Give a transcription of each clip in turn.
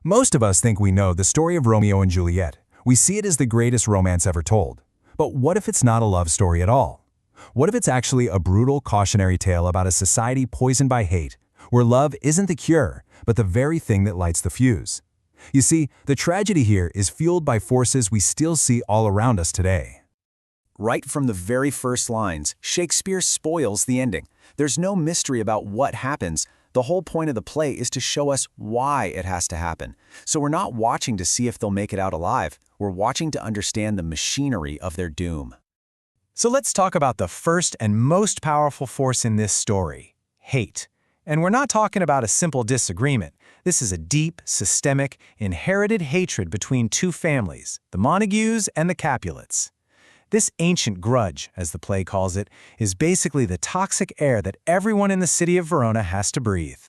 Most of us think we know the story of Romeo and Juliet. We see it as the greatest romance ever told. But what if it's not a love story at all? What if it's actually a brutal cautionary tale about a society poisoned by hate, where love isn't the cure, but the very thing that lights the fuse? You see, the tragedy here is fueled by forces we still see all around us today. Right from the very first lines, Shakespeare spoils the ending. There's no mystery about what happens. The whole point of the play is to show us why it has to happen. So we're not watching to see if they'll make it out alive. We're watching to understand the machinery of their doom. So let's talk about the first and most powerful force in this story, hate. And we're not talking about a simple disagreement. This is a deep, systemic, inherited hatred between two families, the Montagues and the Capulets. This ancient grudge, as the play calls it, is basically the toxic air that everyone in the city of Verona has to breathe.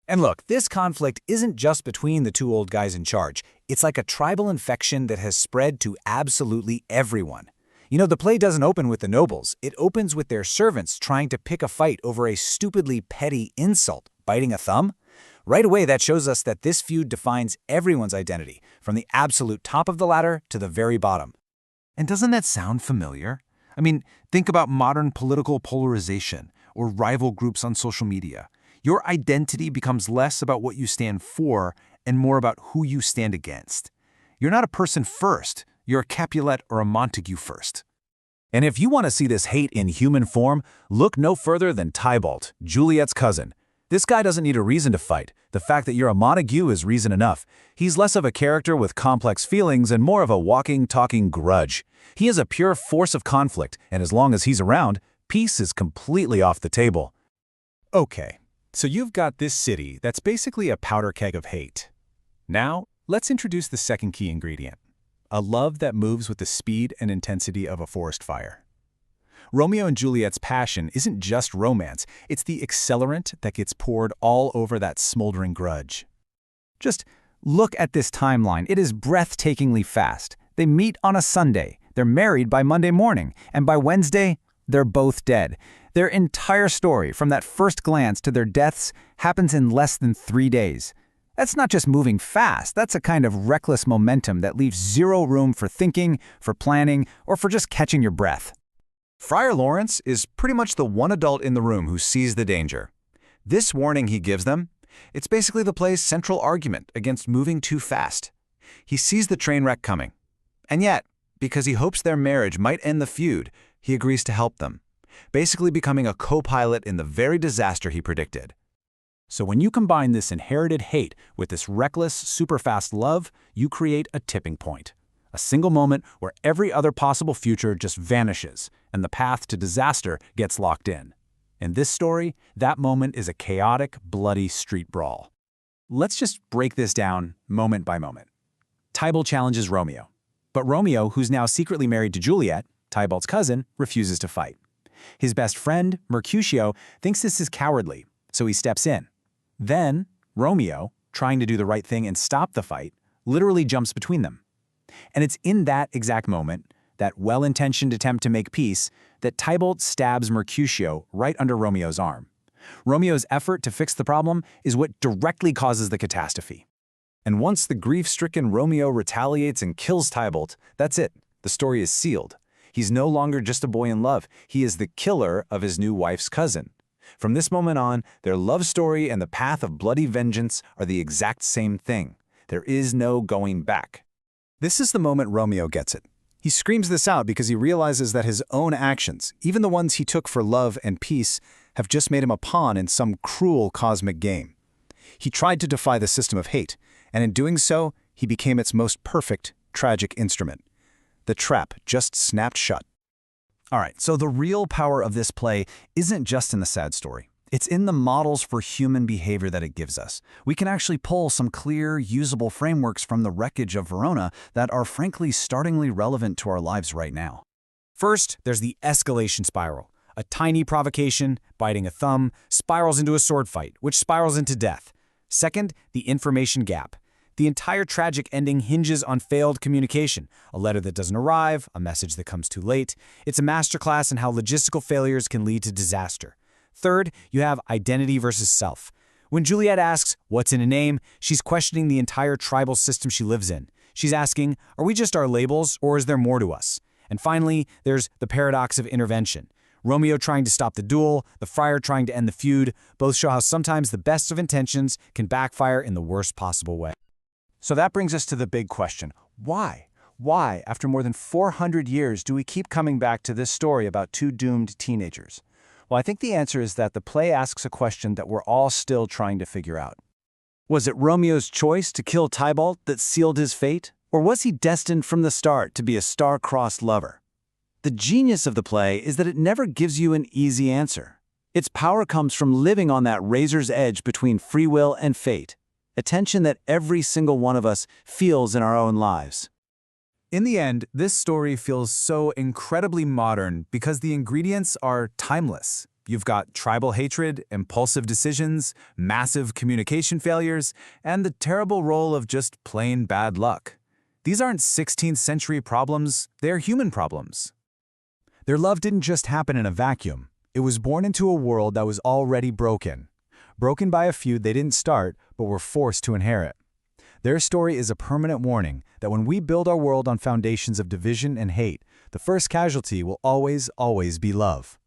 And look, this conflict isn't just between the two old guys in charge. It's like a tribal infection that has spread to absolutely everyone. You know, the play doesn't open with the nobles. It opens with their servants trying to pick a fight over a stupidly petty insult, biting a thumb. Right away, that shows us that this feud defines everyone's identity, from the absolute top of the ladder to the very bottom. And doesn't that sound familiar? I mean, think about modern political polarization or rival groups on social media. Your identity becomes less about what you stand for and more about who you stand against. You're not a person first, you're a Capulet or a Montague first. And if you want to see this hate in human form, look no further than Tybalt, Juliet's cousin. This guy doesn't need a reason to fight. The fact that you're a Montague is reason enough. He's less of a character with complex feelings and more of a walking, talking grudge. He is a pure force of conflict, and as long as he's around, peace is completely off the table. Okay, so you've got this city that's basically a powder keg of hate. Now, let's introduce the second key ingredient, a love that moves with the speed and intensity of a forest fire. Romeo and Juliet's passion isn't just romance, it's the accelerant that gets poured all over that smoldering grudge. Just look at this timeline. It is breathtakingly fast. They meet on a Sunday, they're married by Monday morning, and by Wednesday, they're both dead. Their entire story, from that first glance to their deaths, happens in less than 3 days. That's not just moving fast, that's a kind of reckless momentum that leaves zero room for thinking, for planning, or for just catching your breath. Friar Laurence is pretty much the one adult in the room who sees the danger. This warning he gives them, it's basically the play's central argument against moving too fast. He sees the train wreck coming. And yet, because he hopes their marriage might end the feud, he agrees to help them, basically becoming a co-pilot in the very disaster he predicted. So when you combine this inherited hate with this reckless, super-fast love, you create a tipping point. A single moment where every other possible future just vanishes, and the path to disaster gets locked in. In this story, that moment is a chaotic, bloody street brawl. Let's just break this down moment by moment. Tybalt challenges Romeo. But Romeo, who's now secretly married to Juliet, Tybalt's cousin, refuses to fight. His best friend, Mercutio, thinks this is cowardly, so he steps in. Then, Romeo, trying to do the right thing and stop the fight, literally jumps between them. And it's in that exact moment, that well-intentioned attempt to make peace, that Tybalt stabs Mercutio right under Romeo's arm. Romeo's effort to fix the problem is what directly causes the catastrophe. And once the grief-stricken Romeo retaliates and kills Tybalt, that's it. The story is sealed. He's no longer just a boy in love. He is the killer of his new wife's cousin. From this moment on, their love story and the path of bloody vengeance are the exact same thing. There is no going back. This is the moment Romeo gets it. He screams this out because he realizes that his own actions, even the ones he took for love and peace, have just made him a pawn in some cruel cosmic game. He tried to defy the system of hate, and in doing so, he became its most perfect, tragic instrument. The trap just snapped shut. All right, so the real power of this play isn't just in the sad story. It's in the models for human behavior that it gives us. We can actually pull some clear, usable frameworks from the wreckage of Verona that are frankly startlingly relevant to our lives right now. First, there's the escalation spiral. A tiny provocation, biting a thumb, spirals into a sword fight, which spirals into death. Second, the information gap. The entire tragic ending hinges on failed communication, a letter that doesn't arrive, a message that comes too late. It's a masterclass in how logistical failures can lead to disaster. Third, you have identity versus self. When Juliet asks, "What's in a name?" she's questioning the entire tribal system she lives in. She's asking, are we just our labels, or is there more to us? And finally, there's the paradox of intervention. Romeo trying to stop the duel, the friar trying to end the feud, both show how sometimes the best of intentions can backfire in the worst possible way. So that brings us to the big question. Why? Why, after more than 400 years, do we keep coming back to this story about two doomed teenagers? Well, I think the answer is that the play asks a question that we're all still trying to figure out. Was it Romeo's choice to kill Tybalt that sealed his fate? Or was he destined from the start to be a star-crossed lover? The genius of the play is that it never gives you an easy answer. Its power comes from living on that razor's edge between free will and fate, a tension that every single one of us feels in our own lives. In the end, this story feels so incredibly modern because the ingredients are timeless. You've got tribal hatred, impulsive decisions, massive communication failures, and the terrible role of just plain bad luck. These aren't 16th century problems, they're human problems. Their love didn't just happen in a vacuum. It was born into a world that was already broken. Broken by a feud they didn't start, but were forced to inherit. Their story is a permanent warning that when we build our world on foundations of division and hate, the first casualty will always be love.